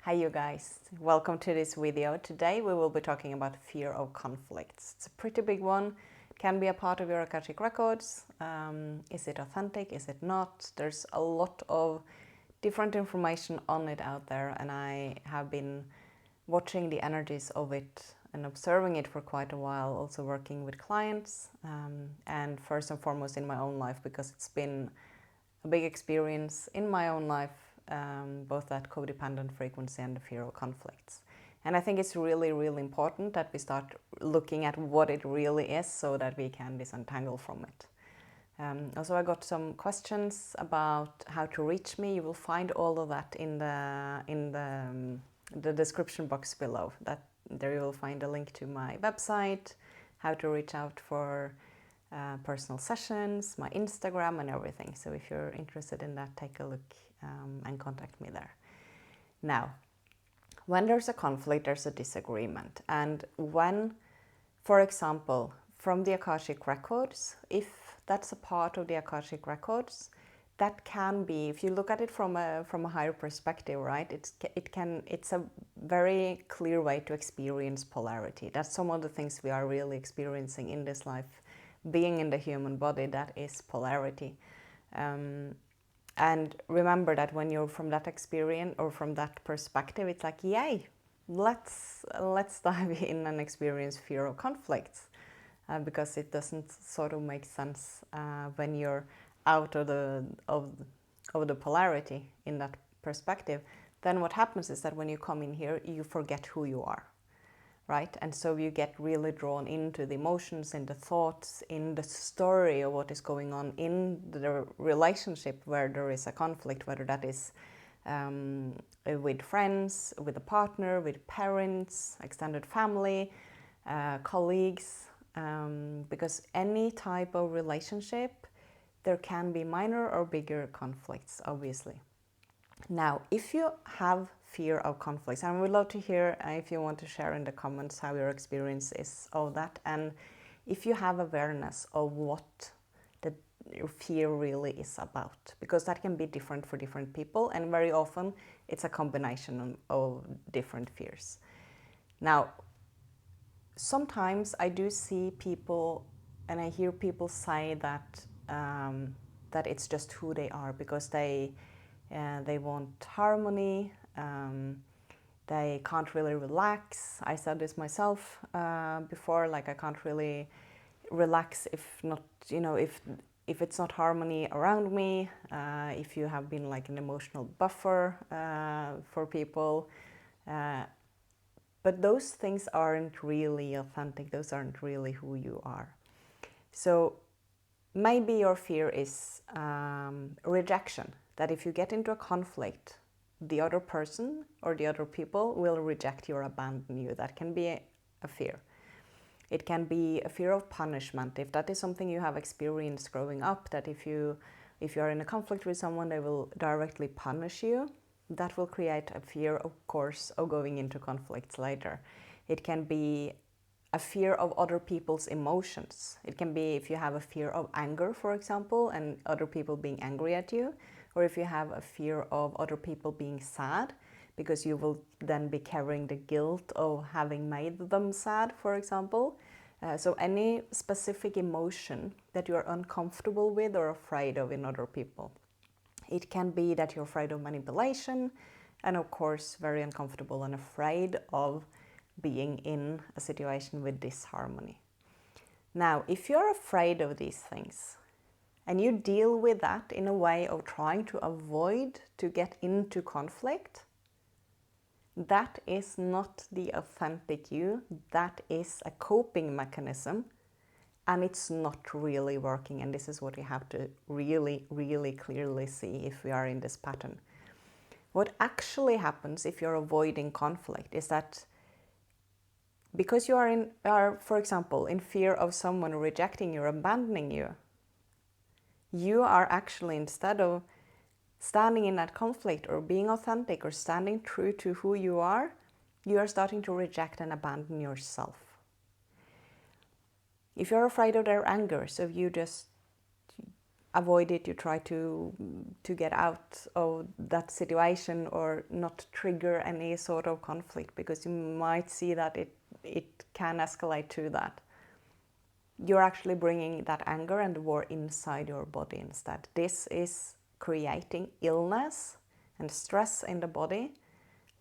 Hi you guys, welcome to this video. Today we will be talking about fear of conflicts. It's a pretty big one. It can be a part of your Akashic Records. Is it authentic? Is it not? There's a lot of different information on it out there, and I have been watching the energies of it and observing it for quite a while, also working with clients, and first and foremost in my own life, because it's been a big experience in my own life, both that codependent frequency and the fear of conflicts. And I think it's really, really important that we start looking at what it really is so that we can disentangle from it. Also, I got some questions about how to reach me. You will find all of that in the description box below. There you will find a link to my website, how to reach out for personal sessions, my Instagram and everything. So if you're interested in that, take a look and contact me there. Now, when there's a conflict, there's a disagreement. And when, for example, from the Akashic Records, if that's a part of the Akashic Records, that can be, if you look at it from a higher perspective, right? It's a very clear way to experience polarity. That's some of the things we are really experiencing in this life. Being in the human body, that is polarity. And remember that when you're from that experience or from that perspective, it's like, yay, let's dive in and experience fear of conflicts, because it doesn't sort of make sense when you're out of the polarity in that perspective. Then what happens is that when you come in here, you forget who you are. Right? And so you get really drawn into the emotions, in the thoughts, in the story of what is going on in the relationship where there is a conflict, whether that is with friends, with a partner, with parents, extended family, colleagues, because any type of relationship, there can be minor or bigger conflicts, obviously. Now, if you have fear of conflicts, and I would love to hear if you want to share in the comments how your experience is of that, and if you have awareness of what your fear really is about, because that can be different for different people, and very often it's a combination of different fears. Now, sometimes I do see people, and I hear people say that that it's just who they are, because they want harmony, they can't really relax. I said this myself before, like I can't really relax if not, if it's not harmony around me, if you have been like an emotional buffer for people. But those things aren't really authentic, those aren't really who you are. So maybe your fear is rejection, that if you get into a conflict, the other person or the other people will reject you or abandon you. That can be a fear. It can be a fear of punishment. If that is something you have experienced growing up, that if you are in a conflict with someone, they will directly punish you, that will create a fear, of course, of going into conflicts later. It can be a fear of other people's emotions. It can be if you have a fear of anger, for example, and other people being angry at you, or if you have a fear of other people being sad, because you will then be carrying the guilt of having made them sad, for example. So any specific emotion that you are uncomfortable with or afraid of in other people. It can be that you're afraid of manipulation, and of course very uncomfortable and afraid of being in a situation with disharmony. Now, if you're afraid of these things, and you deal with that in a way of trying to avoid to get into conflict, that is not the authentic you. That is a coping mechanism, and it's not really working. And this is what we have to really, really clearly see if we are in this pattern. What actually happens if you're avoiding conflict is that because you are, for example, in fear of someone rejecting you or abandoning you, you are actually, instead of standing in that conflict or being authentic or standing true to who you are starting to reject and abandon yourself. If you're afraid of their anger, so you just avoid it, you try to get out of that situation or not trigger any sort of conflict, because you might see that it can escalate to that. You're actually bringing that anger and war inside your body instead. This is creating illness and stress in the body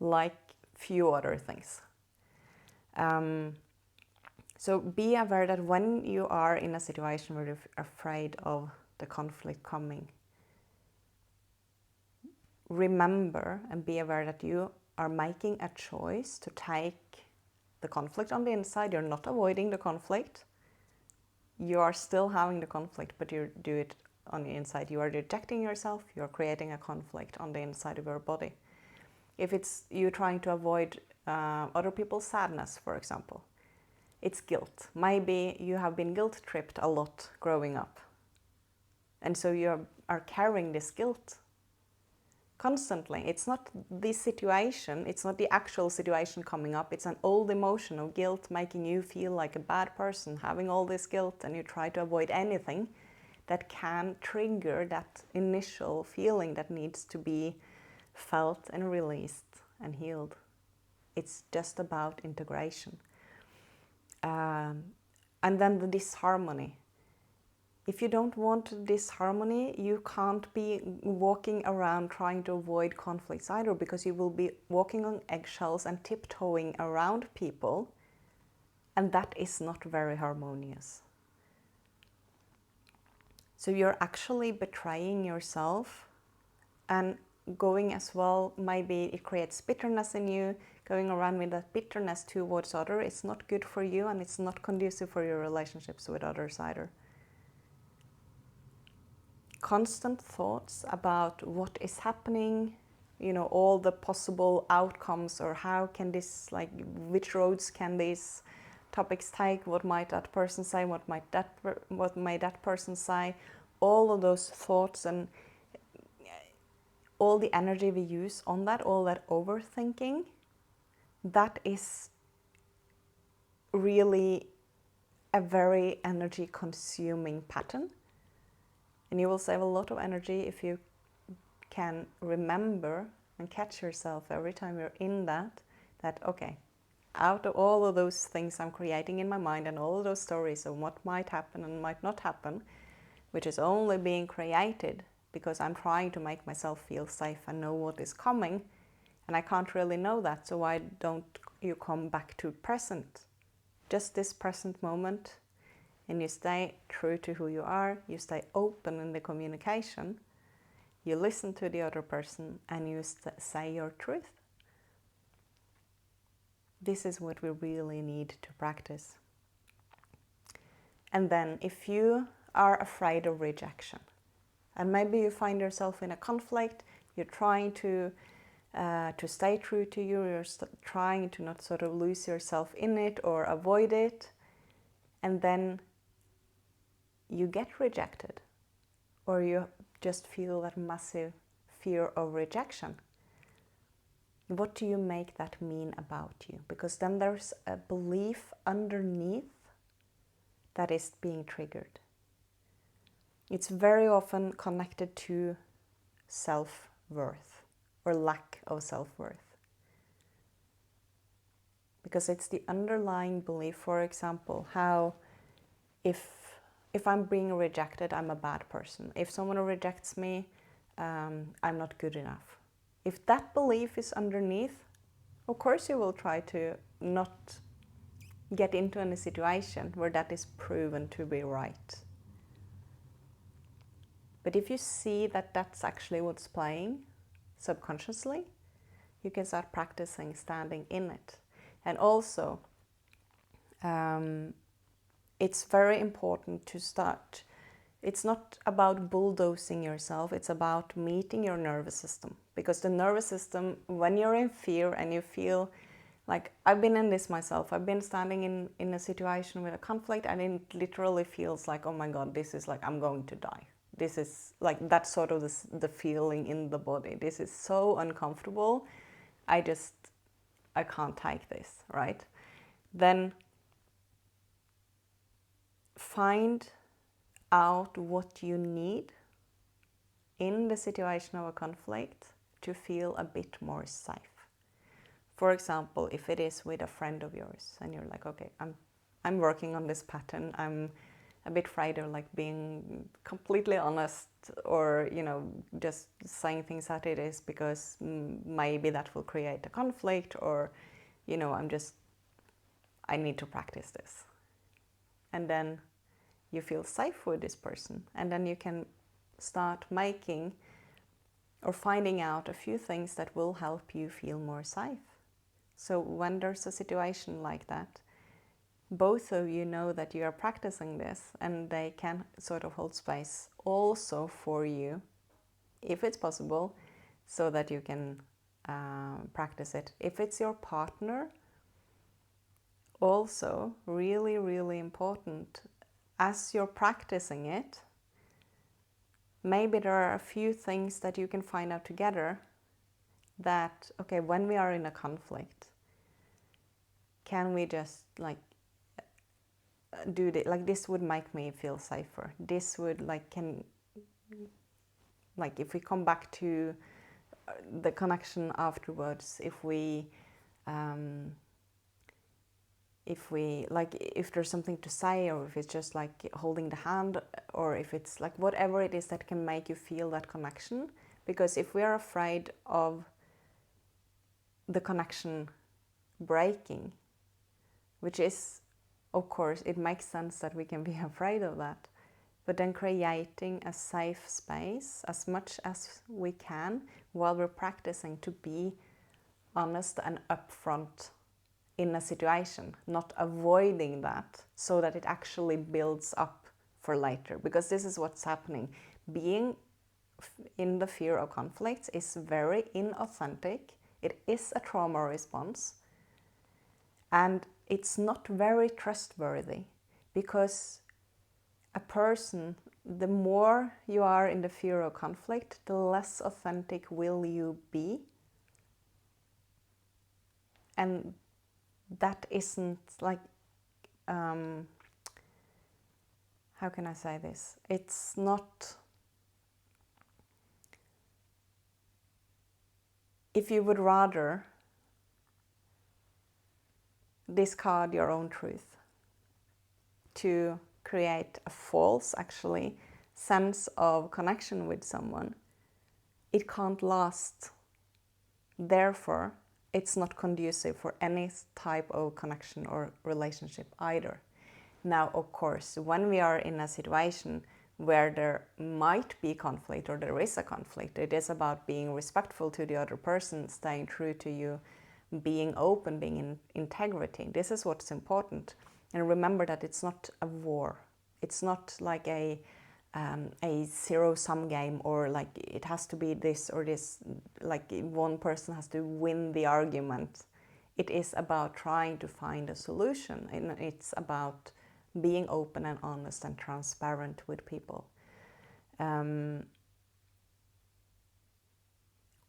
like few other things. So be aware that when you are in a situation where you're afraid of the conflict coming, remember and be aware that you are making a choice to take the conflict on the inside. You're not avoiding the conflict. You are still having the conflict, but you do it on the inside. You are rejecting yourself. You're creating a conflict on the inside of your body. If it's you trying to avoid other people's sadness, for example, it's guilt. Maybe you have been guilt-tripped a lot growing up. And so you are carrying this guilt constantly. It's not the situation, it's not the actual situation coming up. It's an old emotion of guilt making you feel like a bad person, having all this guilt, and you try to avoid anything that can trigger that initial feeling that needs to be felt and released and healed. It's just about integration. And then the disharmony. If you don't want disharmony, you can't be walking around trying to avoid conflicts either, because you will be walking on eggshells and tiptoeing around people, and that is not very harmonious. So you're actually betraying yourself, and going as well, maybe it creates bitterness in you. Going around with that bitterness towards others, it's not good for you, and it's not conducive for your relationships with others either. Constant thoughts about what is happening, all the possible outcomes, or how can this, which roads can these topics take, what might that person say, what might that person say, all of those thoughts and all the energy we use on that, all that overthinking, that is really a very energy consuming pattern. And you will save a lot of energy if you can remember and catch yourself every time you're in that okay, out of all of those things I'm creating in my mind and all of those stories of what might happen and might not happen, which is only being created because I'm trying to make myself feel safe and know what is coming, and I can't really know that, so why don't you come back to present, just this present moment, and you stay true to who you are, you stay open in the communication, you listen to the other person, and you say your truth. This is what we really need to practice. And then if you are afraid of rejection, and maybe you find yourself in a conflict, you're trying to stay true to you, you're trying to not sort of lose yourself in it or avoid it, and then you get rejected, or you just feel that massive fear of rejection. What do you make that mean about you? Because then there's a belief underneath that is being triggered. It's very often connected to self-worth or lack of self-worth. Because it's the underlying belief, for example, how if I'm being rejected, I'm a bad person. If someone rejects me, I'm not good enough. If that belief is underneath, of course you will try to not get into any situation where that is proven to be right. But if you see that that's actually what's playing subconsciously, you can start practicing standing in it. And also, it's very important to start. It's not about bulldozing yourself, it's about meeting your nervous system. Because the nervous system, when you're in fear and you feel like, I've been in this myself, I've been standing in a situation with a conflict, and it literally feels like, oh my God, this is like, I'm going to die. This is like, that's sort of the feeling in the body. This is so uncomfortable. I can't take this, right? Then find out what you need in the situation of a conflict to feel a bit more safe. For example, if it is with a friend of yours and you're like, okay, I'm working on this pattern, I'm a bit afraid of like being completely honest or, you know, just saying things as it is because maybe that will create a conflict, or, you know, I need to practice this. And then you feel safe with this person, and then you can start making or finding out a few things that will help you feel more safe. So when there's a situation like that, both of you know that you are practicing this, and they can sort of hold space also for you, if it's possible, so that you can practice it. If it's your partner, also really, really important, as you're practicing it, maybe there are a few things that you can find out together that, okay, when we are in a conflict, can we just like do this, like this would make me feel safer. This would like if we come back to the connection afterwards, if there's something to say, or if it's just like holding the hand, or if it's like whatever it is that can make you feel that connection. Because if we are afraid of the connection breaking, which is, of course, it makes sense that we can be afraid of that, but then creating a safe space as much as we can while we're practicing to be honest and upfront in a situation, not avoiding that so that it actually builds up for later. Because this is what's happening. Being in the fear of conflicts is very inauthentic. It is a trauma response, and it's not very trustworthy, because a person, the more you are in the fear of conflict, the less authentic will you be. And that isn't like, how can I say this? It's not, if you would rather discard your own truth to create a false, actually, sense of connection with someone, it can't last. Therefore, it's not conducive for any type of connection or relationship either. Now, of course, when we are in a situation where there might be conflict, or there is a conflict, it is about being respectful to the other person, staying true to you, being open, being in integrity. This is what's important. And remember that it's not a war. It's not like a zero-sum game, or like it has to be this or this, like one person has to win the argument. It is about trying to find a solution, and it's about being open and honest and transparent with people.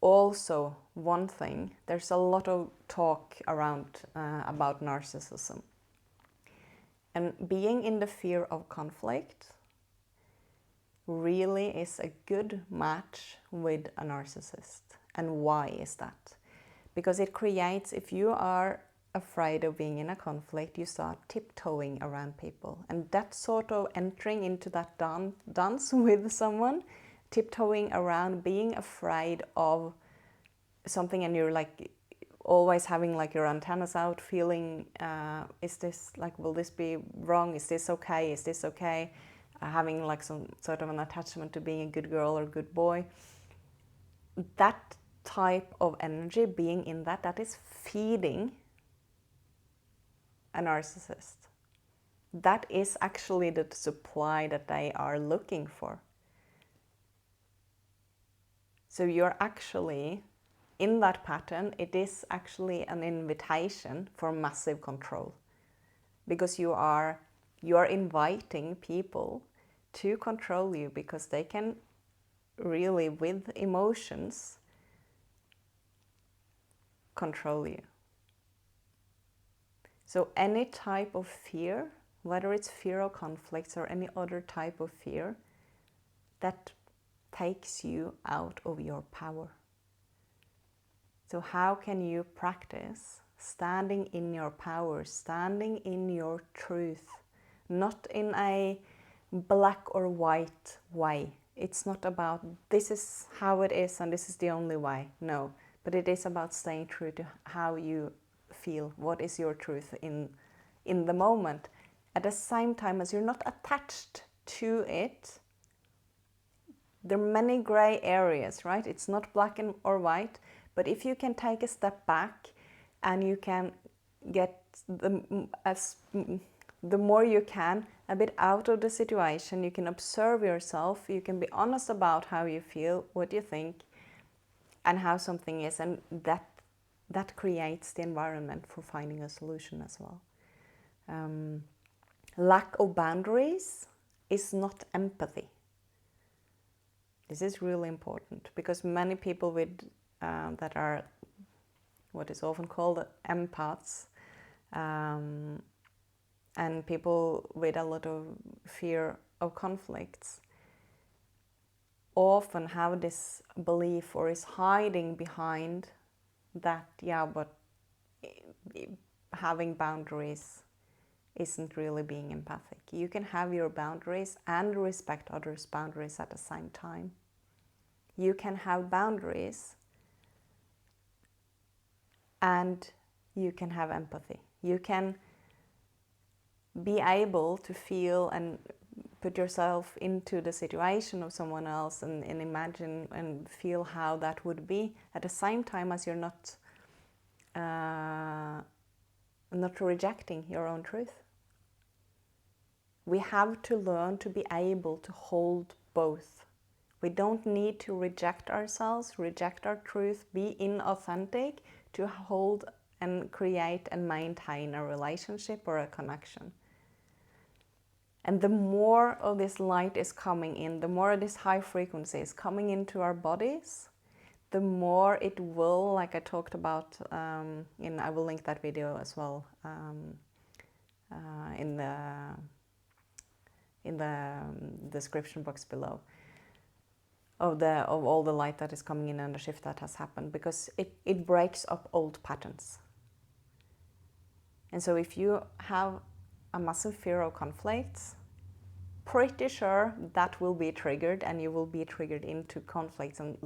Also, one thing, there's a lot of talk around about narcissism. And being in the fear of conflict really is a good match with a narcissist. And why is that? Because it creates, if you are afraid of being in a conflict, you start tiptoeing around people. And that sort of entering into that dance with someone, tiptoeing around, being afraid of something, and you're like always having like your antennas out, feeling, is this like, will this be wrong? Is this okay? Is this okay? Having like some sort of an attachment to being a good girl or good boy. That type of energy, being in that is feeding a narcissist. That is actually the supply that they are looking for. So you're actually in that pattern. It is actually an invitation for massive control, because you are inviting people to control you, because they can really, with emotions, control you. So any type of fear, whether it's fear of conflicts or any other type of fear, that takes you out of your power. So how can you practice standing in your power, standing in your truth, not in a black or white way? It's not about this is how it is and this is the only way. No, but it is about staying true to how you feel, what is your truth in the moment. At the same time as you're not attached to it, there are many gray areas, right? It's not black or white, but if you can take a step back and you can get the more you can a bit out of the situation, you can observe yourself, you can be honest about how you feel, what you think, and how something is, and that creates the environment for finding a solution as well. Lack of boundaries is not empathy. This is really important because many people with that are what is often called empaths, and people with a lot of fear of conflicts often have this belief or is hiding behind that, yeah, but having boundaries isn't really being empathic. You can have your boundaries and respect others' boundaries at the same time. You can have boundaries and you can have empathy. You can be able to feel and put yourself into the situation of someone else and imagine and feel how that would be at the same time as you're not rejecting your own truth. We have to learn to be able to hold both. We don't need to reject ourselves, reject our truth, be inauthentic to hold and create and maintain a relationship or a connection. And the more of this light is coming in, the more of this high frequency is coming into our bodies, the more it will, like I talked about, I will link that video as well in the description box below, of all the light that is coming in and the shift that has happened, because it breaks up old patterns. And so if you have a massive fear of conflicts, pretty sure that will be triggered and you will be triggered into conflicts and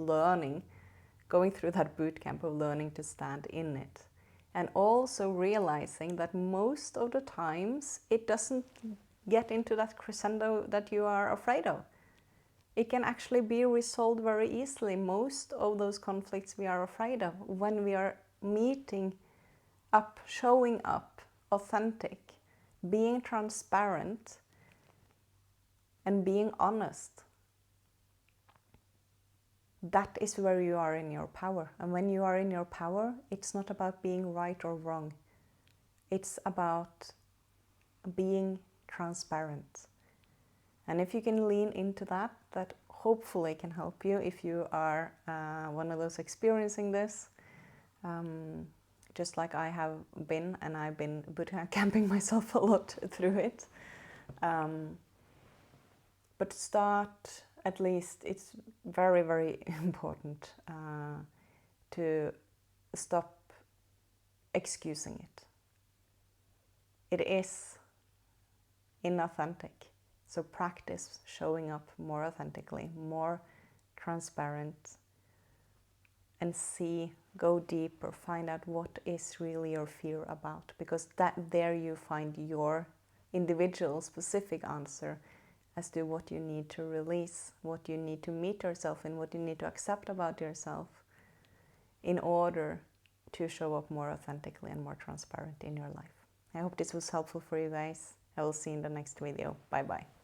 going through that boot camp of learning to stand in it. And also realizing that most of the times it doesn't get into that crescendo that you are afraid of. It can actually be resolved very easily. Most of those conflicts we are afraid of, when we are meeting up, showing up, authentic, being transparent, and being honest. That is where you are in your power. And when you are in your power, it's not about being right or wrong. It's about being transparent. And if you can lean into that, that hopefully can help you if you are one of those experiencing this. Just like I have been, and I've been boot camping myself a lot through it. But start, at least, it's very, very important to stop excusing it. It is inauthentic. So practice showing up more authentically, more transparent, and go deeper, find out what is really your fear about, because there you find your individual specific answer as to what you need to release, what you need to meet yourself in, what you need to accept about yourself in order to show up more authentically and more transparent in your life. I hope this was helpful for you guys. I will see you in the next video. Bye bye.